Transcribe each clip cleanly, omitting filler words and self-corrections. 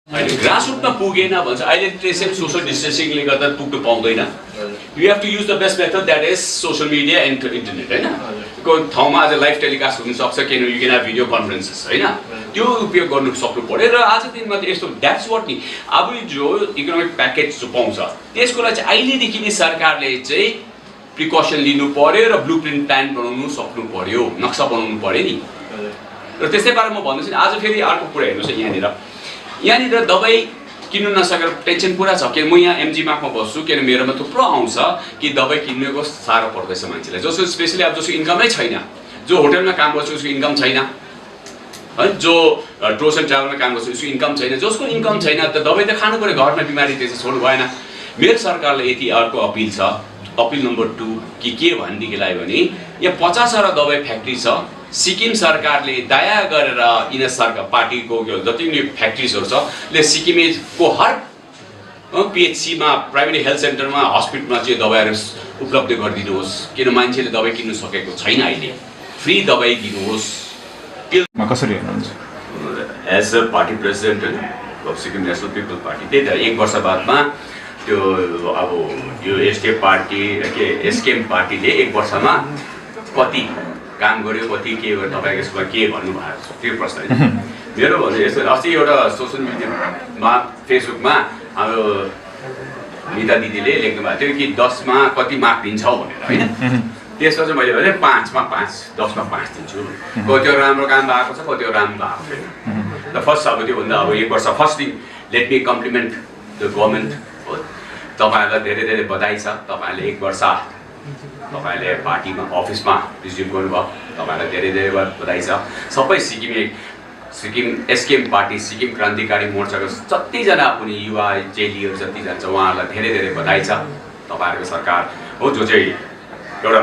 अहिले ग्रासरुटमा पुगेन भन्छ अहिले त्यसै सोशल डिस्टेन्सिङले गर्दा पुग्नु पाउँदैन you have to use the best method that is social media and internet हैन को ठाउँमा आज लाइभ टेलिकास्ट हुन सक्छ किनभने you can have video conferences हैन त्यो उपयोग गर्नु सक्नु पर्यो र आज दिनमा त यस्तो द्याट्स वाट नि अब जो इकोनोमिक प्याकेज जो पाउँछ त्यसको लागि चाहिँ अहिलेदेखि नै सरकारले चाहिँ प्रिकसन लिनु पर्यो र ब्लुप्रिन्ट प्लान बनाउनु सक्नु पर्यो नक्सा बनाउनु पर्यो नि र त्यसै कारण म भन्दैछु नि आज फेरि अर्को कुरा हेर्नुहोस् यहाँनिर दबाई किन्नु नसकेर टेन्सन पुरा छ कि म यहाँ एमजी मार्कमा बस्छु किन मेरोमा थुप्रो आउँछ कि दबाई किन्नुको साह्रो पर्दैछ मान्छेलाई जसको स्पेसली अब जसको इन्कमै छैन जो होटलमा काम गर्छ उसको इन्कम छैन है जो टुर्स एन्ड ट्राभलमा काम गर्छ उसको इन्कम छैन जसको इन्कम छैन त दबाई त खानु पर्यो घरमा बिमारी त्यसै छोड्नु भएन मेरो सरकारले यति अर्को अपिल छ अपिल नम्बर 2 के भनेदेखिलाई भने यहाँ 50वटा दबाई फ्याक्ट्री छ सिक्किम सरकारले दया गरेर यिन सरकार पार्टीको जति पनि फ्याक्ट्रिजहरु छ ले सिक्किमको हर पीएचसी मा प्राइमेरी हेल्थ सेन्टरमा हस्पिटलमा चाहिँ दबाईहरु उपलब्ध गरिदिनुहोस् किन मान्छेले दबाई किन्न सकेको छैन अहिले फ्री दबाई दिनुहोस् मा कसरी हेर्नुहुन्छ as a party president of Sikkim national people party त्यही त 1 वर्ष बादमा त्यो अब यो एसकेएम पार्टी के एसकेएम पार्टीले 1 वर्षमा कति काम गर्यो कति के गर्यो तपाईको यसमा के भन्नु भएको छ त्यो प्रश्न मेरो भन्नु यस्तो अस्ति एउटा सोशल मिडियामा फेसबुकमा हाम्रो निता दिदीले लेख्नु भएको थियो कि 10 मा कति मार्क दिन्छौ भनेर हैन त्यसमा चाहिँ मैले भने 5 मा 5 10 मा 5 दिन्छु कतिवटा राम्रो काम भएको छ कतिवटा राम्रो भएको छैन द फर्स्ट अब त्यो भन्दा अब 1 वर्ष first thing let me compliment the government तपाईहरुलाई धेरै धेरै बधाई छ तपाईहरुले 1 वर्ष तपाईले पार्टीमा अफिसमा रिज्युम गर्नुभयो तपाईलाई धेरै धेरै बधाई छ सबै सिक्किम एसकेएम पार्टी सिक्किम क्रान्तिकारी मोर्चाको जति जना पनि युवा जेलीहरु जति जना छ उहाँहरुलाई धेरै धेरै बधाई छ तपाईहरुको सरकार हो जो चाहिँ एउटा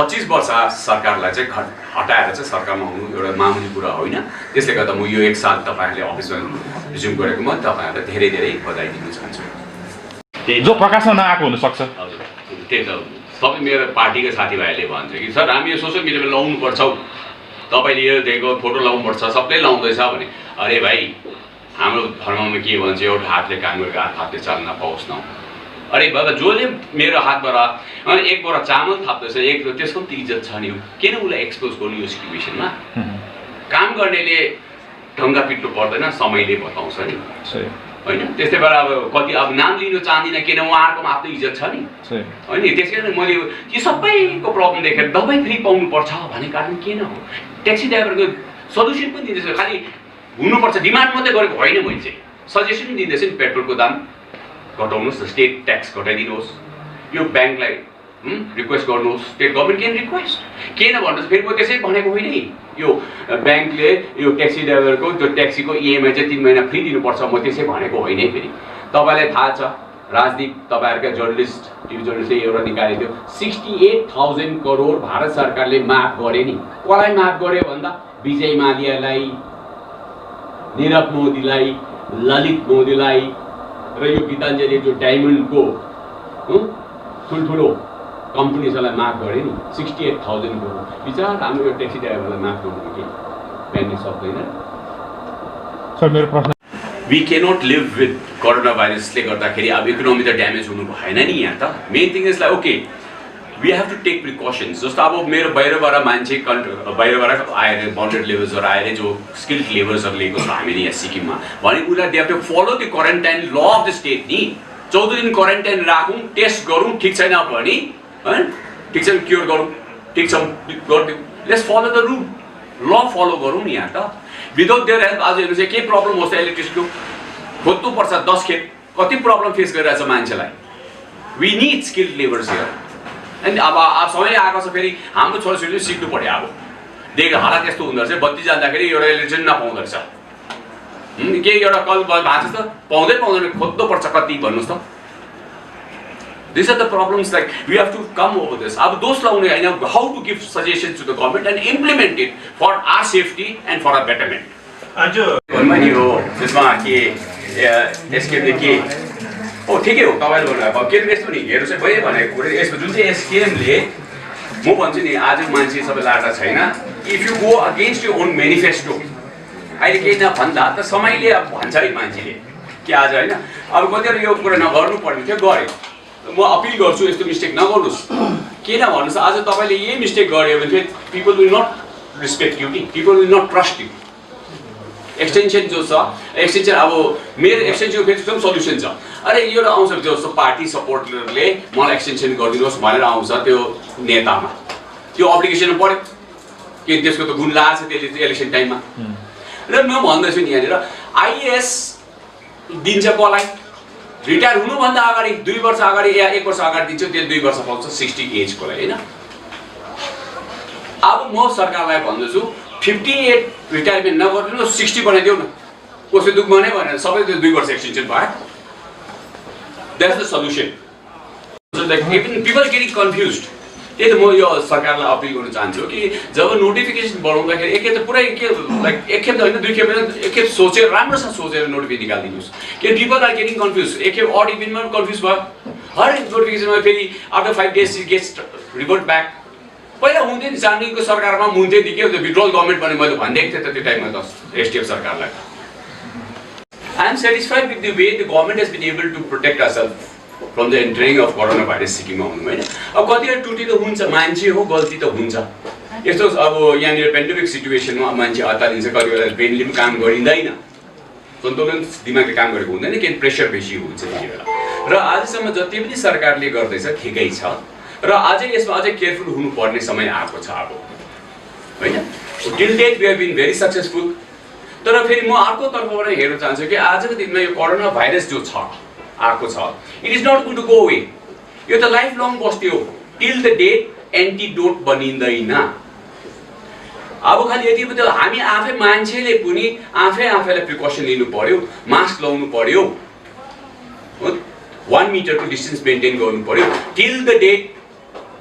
25 वर्ष सरकारलाई चाहिँ हटाएर चाहिँ सरकारमा आउनु एउटा मामुली कुरा होइन त्यसले गर्दा म यो 1 साल तपाईहरुले अफिसमा रिज्युम गरेकोमा तपाईहरुलाई धेरै धेरै बधाई दिन चाहन्छु जो प्रकाशमा नआएको हुन सक्छ त्यही त सबै मेरो पार्टीका साथीभाइहरूले भन्छ कि सर हामी यो सोशल मिडियामा लाउनु पर्छ तपाईले यो दिएको फोटो लाउनु पर्छ सबले लाउँदैछ भने अरे भाइ हाम्रो धर्ममा के भन्छ एउटा हातले काम गरेको हातले चाल्न पाओस् न अरे बाबा जसले मेरो हातबाट 1 बोरा चामल थाप्दैछ त्यसको त इज्जत छ नि किन उसलाई एक्सपोज गर्नु यो सिचुएसनमा काम गर्नेले ढङ्गा पिट्नु पर्दैन समयले बताउँछ नि हैन त्यस्तै भएर अब कति अब नाम लिनु चाहदिन किन उहाँहरुको आफ्नो इज्जत छ नि हैन त्यसैले मैले यो सबैको प्रब्लम देखेर दबाई फ्री पाउनु पर्छ भन्ने कारण किन हो ट्याक्सी ड्राइभरको सल्युसन पनि दिँदैछ खाली हुनुपर्छ डिमान्ड मात्रै गरेको होइन मैले चाहिँ सजेसन पनि दिँदैछ नि पेट्रोलको दाम घटाउनुस् स्टेट ट्याक्स घटाइदिनुहोस् यो ब्याङ्कलाई रिक्वेस्ट गर्नुहोस् स्टेट गभर्नमेन्ट क्यान रिक्वेस्ट किन भन्नुहोस् फेरि म त्यसै भनेको होइन यो ब्याङ्कले यो ट्याक्सी ड्राइभरको त्यो ट्याक्सीको इएमआई चाहिँ 3 महिना फ्री दिनुपर्छ म त्यसै भनेको होइन फेरि तपाईलाई थाहा छ राजदीप तपाईहरुका जर्नलिस्ट टिभी जर्नलिस्टले एउटा निकालेको थियो 68,000 करोड भारत सरकारले माफ गरे नि कसलाई माफ गर्यो भन्दा विजय माल्यालाई नीरव मोदीलाई ललित मोदीलाई र यो गीताञ्जली जो डायमन्डको ठुलठुलो कम्पनीहरूलाई माफ गरे नि 68,000 करोड विचार हाम्रो यो ट्याक्सी ड्राइभरलाई माफ गर्नु के ब्याङ्कले सक्दैन सर मेरो प्रश्न we cannot live with corona भाइरसले गर्दाखेरि अब इकोनोमी त ड्यामेज हुनु भएन नि यहाँ त main thing is like okay we have to take precautions जस्तो अब मेरो बाहिरबाट मान्छे बाहिरबाट आएर बाउन्डेड लेभल्सहरू आएर जो स्किल्ड लेबर्सहरू लिएको छ हामीले यहाँ सिक्किममा भने उनीहरू they have to follow the quarantine law of the state नि 14 दिन क्वारेन्टाइन राखौँ टेस्ट गरौँ ठिक छैन भने हैन ठिक छ क्योर गरौँ ठिक छ लेट्स फलो द रुल ल फलो गरौँ नि यहाँ त विदाउट देयर हेल्प आज हेर्नु चाहिँ के प्रब्लम होस् इलेक्ट्रिसिटीको खोज्नु पर्छ 10 खेप कति प्रब्लम फेस गरिरहेछ मान्छेलाई we need skilled labours here अनि अब समय आएको छ फेरि हाम्रो छोराछोरीले सिक्नु पर्यो अब देख हालत यस्तो हुँदो रहेछ बत्ती जाँदाखेरि एउटा इलेक्ट्रिसिटी नपाउँदो रहेछ के एउटा कल भएको छ त पाउँदैन खोज्नु पर्छ कति भन्नुहोस् त These are the problems like we have to come over this. अब दोष लाउने हैन how to give suggestions to the government and implement it for our safety and for our betterment. आज भन्नु हो त्यसमा के एसकेएमले के ओ ठिकै हो तपाईले भन्नु अब के यस्तो नि हेर्नु चाहिँ भयो भनेको कुरा यसमा जुन चाहिँ एसकेएमले म भन्छु नि आज मान्छे सबै लाटा छैन if you go against your own manifesto अहिले केही नभन्दा त समयले अब भन्छ है मान्छेले कि आज होइन अब कतिवटा यो कुरा नगर्नु पर्ने थियो गर्यो। म अपिल गर्छु यस्तो मिस्टेक नगर्नुहोस्। किन भन्नुहोस् आज तपाईँले यही मिस्टेक गर्यो भने फेरि people will not respect you नि, people will not trust you. Extension जो छ एक्सटेन्सन अब मेरो एक्सटेन्सनको फेरि एकदम सल्युसन छ। अरे यो आउँछ जस्तो पार्टी सपोर्टरले मलाई एक्सटेन्सन गरिदिनुहोस् भनेर आउँछ त्यो नेतामा, त्यो अप्लिकेसनमा पऱ्यो कि त्यसको त गुण लागेको छ त्यसले इलेक्सन टाइममा। र म भन्दैछु नि यहाँनिर आइएएस दिन्छ कसलाई? रिटायर हुनुभन्दा अगाडि 2 वर्ष अगाडि या 1 वर्ष अगाडि दिन्छ, त्यो 2 वर्ष पाउँछ 60 एजकोलाई होइन। अब म सरकारलाई भन्दछु 58 रिटायरमेन्ट नगरिदिनु 60 बनाइदेऊ न, कसै दुःख भने भनेर सबै 2 वर्ष एक्सटेन्सन भयो। That's the solution. Even people getting confuse. त्यही त म यो सरकारलाई अपिल गर्न चाहन्छु कि जब नोटिफिकेसन बनाउँदाखेरि एकखेप त पुरै लाइक एकखेप त होइन 2 खेप होइन, एकखेप सोचेर राम्रोसँग सोचेर नोटिफिकेसन निकालिदिनुहोस्। कि पिपल आर गेटिङ कन्फ्युज। एकखेप अड इभेन्टमा पनि कन्फ्युज भयो, हरेक नोटिफिकेसनमा फेरि after 5 days gets revert back. पहिला हुन्थ्यो नि चाँडीको सरकारमा हुन्थ्यो नि के हुन्छ विड्रल गभर्मेन्ट भने मैले भनिदिएको थिएँ त त्यो टाइममा त एसडिएफ सरकारलाई। I am satisfied with the way the government has been able to protect ourself from the entering of corona virus सिक्किममा हुनु होइन। अब कतिवटा त्रुटि त हुन्छ, मान्छे हो गल्ती त हुन्छ। यस्तो अब यहाँनिर पेन्डेमिक सिचुएसनमा मान्छे हतारिन्छ, कति बेला ब्रेनले पनि काम गरिँदैन, सन्तुलन दिमागले काम गरेको हुँदैन, किन प्रेसर बेसी हुन्छ त्यति बेला। र आजसम्म जति पनि सरकारले गर्दैछ ठिकै छ, र अझै यसमा अझै केयरफुल हुनुपर्ने समय आएको छ अब होइन। Till date we have been very successful. तर फेरि म अर्को तर्फबाट हेर्न चाहन्छु कि आजको दिनमा यो कोरोना भाइरस जो छ आएको छ, it is not going to go away. यो त लाइफ लङ बस्थ्यो टिल द डेट एन्टिडोट बनिँदैन। अब खालि यति मात्रै हामी आफै मान्छेले पनि आफैलाई प्रिकसन लिनु पर्यो, मास्क लाउनु पर्यो, 1 मिटरको डिस्टेन्स मेन्टेन गर्नु पर्यो। टिल द डेट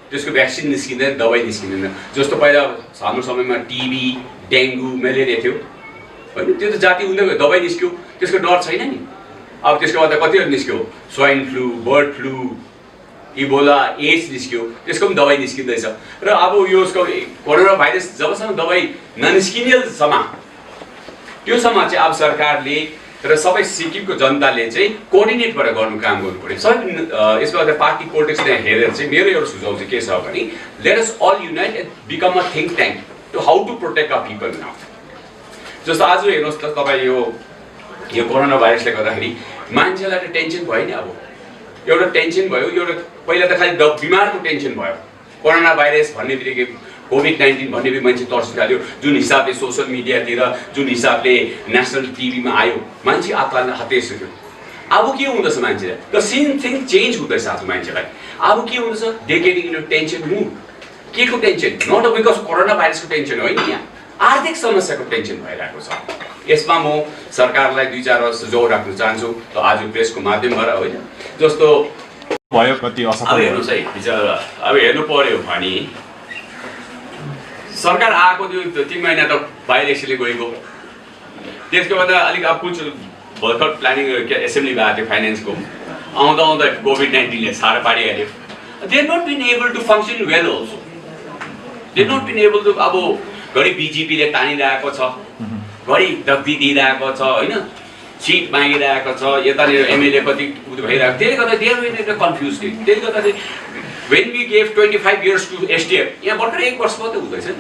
त्यसको भ्याक्सिन निस्किँदैन, दबाई निस्किँदैन। जस्तो पहिला हाम्रो समयमा टिबी डेङ्गु मलेरिया थियो होइन, त्यो त जाति हुँदै गयो, दबाई निस्क्यो, त्यसको डर छैन नि। अब त्यसको बाद कतिवटा निस्क्यो, swine flu, bird flu, Ebola, AIDS निस्क्यो, त्यसको पनि दबाई निस्किँदैछ। र अब यो उसको कोरोना भाइरस जबसम्म दबाई ननिस्किनेसम्म त्योसम्म चाहिँ अब सरकारले र सबै सिक्किमको जनताले चाहिँ कोअर्डिनेट गरेर काम गर्नु पर्यो। सबै यसमा पार्टी पोलिटिक्स हेरेर चाहिँ मेरो एउटा सुझाव चाहिँ के छ भने let us all unite and become a think tank to how to protect our people now. जस्तो आज हेर्नुहोस् त तपाईँ यो कोरोना भाइरसले गर्दाखेरि मान्छेलाई त टेन्सन भयो नि। अब एउटा टेन्सन भयो, एउटा पहिला त खालि बिमारको टेन्सन भयो। कोरोना भाइरस भन्ने बित्तिकै कोभिड-19 भन्ने पनि मान्छे तर्सिन थाल्यो। जुन हिसाबले सोसियल मिडियातिर, जुन हिसाबले नेसनल टिभीमा आयो, मान्छे आत्ताले हताइसक्यो। अब के हुँदैछ मान्छेलाई? द सेम थिङ चेन्ज हुँदैछ आज मान्छेलाई। अब के हुँदैछ? They getting into tension mood. के को टेन्सन? नट बिकज कोरोना भाइरसको टेन्सन होइन, यहाँ आर्थिक समस्याको टेन्सन भइरहेको छ। यसमा म सरकारलाई 2-4 सुझाव राख्न चाहन्छु त आज प्रेसको माध्यमबाट होइन। जस्तो भयो कति असफल। अब हेर्नुहोस् है, अब हेर्नु पर्यो भने सरकार आएको त्यो 3 महिना त बाहिर यसले गएको, त्यसको बाद अलिक अब कुछ भर्खर प्लानिङ एसेम्ब्ली भएको थियो फाइनेन्सको, आउँदा कोभिड-19ले साह्रो पारिहाल्यो। They not been able to function well also. They not been able to अब घरि बिजेपीले तानिरहेको छ, घरि दग्दी दिइरहेको छ होइन, सिट मागिरहेको छ, यतानिर एमएलए कति भइरहेको, त्यसले गर्दा दे आर वेरी कन्फ्युज। त्यसले गर्दा when we gave 25 years to SDF, यहाँ भर्खर 1 वर्ष मात्रै हुँदैछ नि।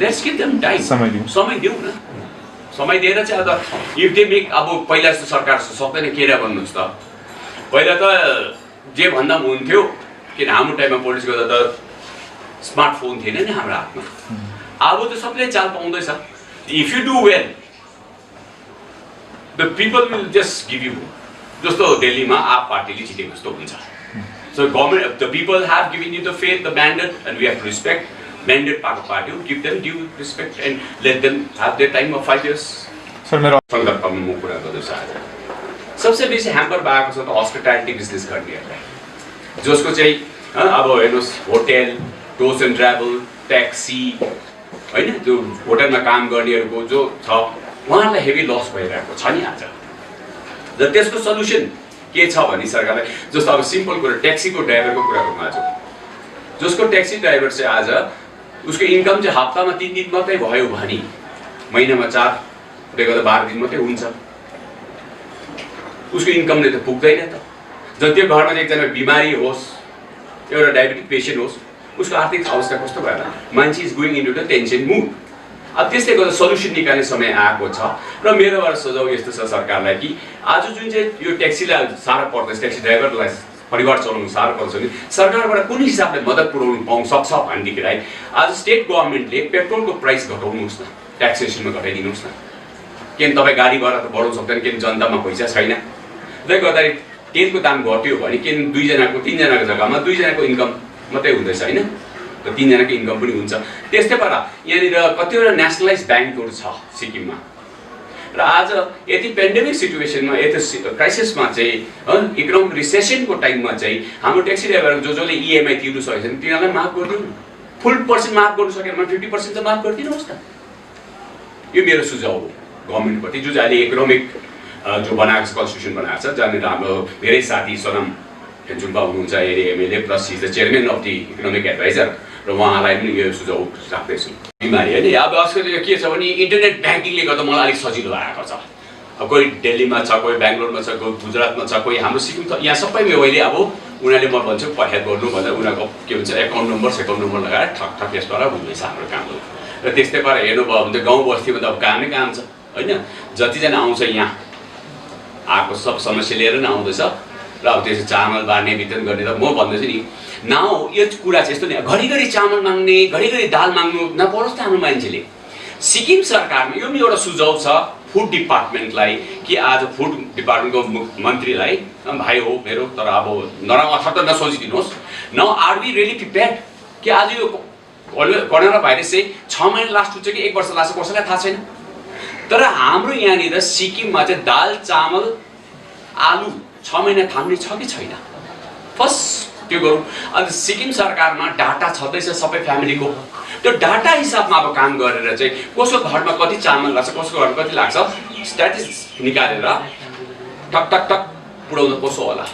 Let's give them time. समय दिउँ न। समय दिएर चाहिँ अब if they make अब पहिला जस्तो सरकार सक्दैन केरा भन्नुहोस् त। पहिला त जे भन्दा पनि हुन्थ्यो, किन हाम्रो टाइममा पोलिटिक्स गर्दा त स्मार्टफोन थिएन नि हाम्रो हातमा। अब त सबैले चाल पाउँदैछ। If you do well, the people will just give you. जस्तो दिल्लीमा आप पार्टीले जितेको जस्तो हुन्छ। So government, the people have given you the faith, the mandate, and we have to respect mandate part of party. Give them due respect and let them have their time of 5 years. Sir मेरो सन्दर्भमा म कुरा गर्दैछु आज। सबसे बेसी hamper भएको छ त हस्पिटालिटी बिजनेस गर्नेहरूलाई, जसको चाहिँ अब हेर्नुहोस् hotel, tours and travel, taxi होइन, त्यो होटलमा काम गर्नेहरूको जो छ उहाँहरूलाई हेभी लस भइरहेको छ नि आज। र त्यसको सल्युसन के छ भने सरकारलाई, जस्तो अब सिम्पल कुरा ट्याक्सीको ड्राइभरको कुरा गरौँ आज। जसको ट्याक्सी ड्राइभर चाहिँ आज उसको इन्कम चाहिँ हप्तामा 3 दिन मात्रै भयो भने महिनामा 4 गर्दा 12 दिन मात्रै हुन्छ, उसको इन्कमले त पुग्दैन त। जब त्यो घरमा एकजना बिमारी होस्, एउटा डायबिटिक पेसेन्ट होस्, उसको आर्थिक अवस्था कस्तो भएर मान्छे is going into the tension mood. अब त्यसले गर्दा सल्युसन निकाल्ने समय आएको छ र मेरोबाट सुझाउ यस्तो छ सरकारलाई कि आज जुन चाहिँ यो ट्याक्सीलाई साह्रो पर्दैछ, ट्याक्सी ड्राइभरलाई परिवार चलाउनु साह्रो पर्छ भने सरकारबाट कुन हिसाबले मद्दत पुर्याउनु पाउन सक्छ भनेदेखिलाई आज स्टेट गभर्मेन्टले पेट्रोलको प्राइस घटाउनुहोस् न, ट्याक्सेसनमा घटाइदिनुहोस् न। किन तपाईँ गाडी भाडा त बढाउनु सक्दैन, किन जनतामा पैसा छैन। त्यसले गर्दाखेरि तेलको दाम घट्यो भने किन 2 जनाको 3 जनाको जग्गामा 2 जनाको इन्कम मात्रै हुँदैछ होइन, र 3 जनाको इन्कम पनि हुन्छ। त्यस्तै पारा यहाँनिर कतिवटा नेसनलाइज ब्याङ्कहरू छ सिक्किममा र आज यति पेन्डेमिक सिचुएसनमा यति क्राइसिसमा चाहिँ इकोनोमिक रिसेसनको टाइममा चाहिँ हाम्रो ट्याक्सी ड्राइभर जसले इएमआई तिर्नु सकेको छैन तिनीहरूलाई माफ गरिदिनु, फुल पर्सेन्ट माफ गर्नु सकेन भने 50% त माफ गरिदिनुहोस् त। यो मेरो सुझाव हो गभर्मेन्टप्रति, जो चाहिँ अहिले इकोनोमिक जो बनाएको छ, कन्स्टिट्युसन बनाएको छ, जहाँनिर हाम्रो धेरै साथी सोनम जुम्बा हुनुहुन्छ MLA plus is the chairman of the economic adviser, र उहाँलाई पनि यो सुझाव राख्दैछु। बिमारी होइन अब आजकल के छ भने इन्टरनेट ब्याङ्किङले गर्दा मलाई अलिक सजिलो भएको छ। अब कोही दिल्लीमा छ, कोही बेङ्गलोरमा छ, कोही गुजरातमा छ, कोही हाम्रो सिक्किम त यहाँ सबैमा अहिले अब उनीहरूले म भन्छु पठाइ गर्नु भन्दा उनीहरूको के भन्छ एकाउन्ट नम्बर लगाएर ठक ठक यसबाट हुँदैछ हाम्रो कामहरू। र त्यस्तै पारा हेर्नुभयो भने त गाउँ बस्तीमा त अब कामै काम छ होइन, जतिजना आउँछ यहाँ आएको सब समस्या लिएर नै आउँदैछ र अब त्यसो चामल बाँड्ने वितरण गर्ने त म भन्दैछु नि नाउ यो कुरा चाहिँ यस्तो नि घरिघरि चामल माग्ने घरिघरि दाल माग्नु नपरोस् त हाम्रो मान्छेले। सिक्किम सरकारमा यो पनि एउटा सुझाउ छ फुड डिपार्टमेन्टलाई कि आज फुड डिपार्टमेन्टको मन्त्रीलाई भाइ हो मेरो, तर अब नराम्रो अर्थ त नसोचिदिनुहोस्। Now are we really prepared कि आज यो कोरोना भाइरस चाहिँ 6 महिना लास्ट हुन्छ कि 1 वर्ष लास्ट कसैलाई थाहा छैन। तर हाम्रो यहाँनिर सिक्किममा चाहिँ दाल चामल आलु 6 महिना थाम्ने छ कि छैन, फर्स्ट त्यो गरौँ। अन्त सिक्किम सरकारमा डाटा छँदैछ सबै फ्यामिलीको, त्यो डाटा हिसाबमा अब काम गरेर चाहिँ कसको घरमा कति चामल लाग्छ, कसको घरमा कति लाग्छ स्ट्याटिस्टिक्स निकालेर टक टक टक पुऱ्याउनु कसो होला।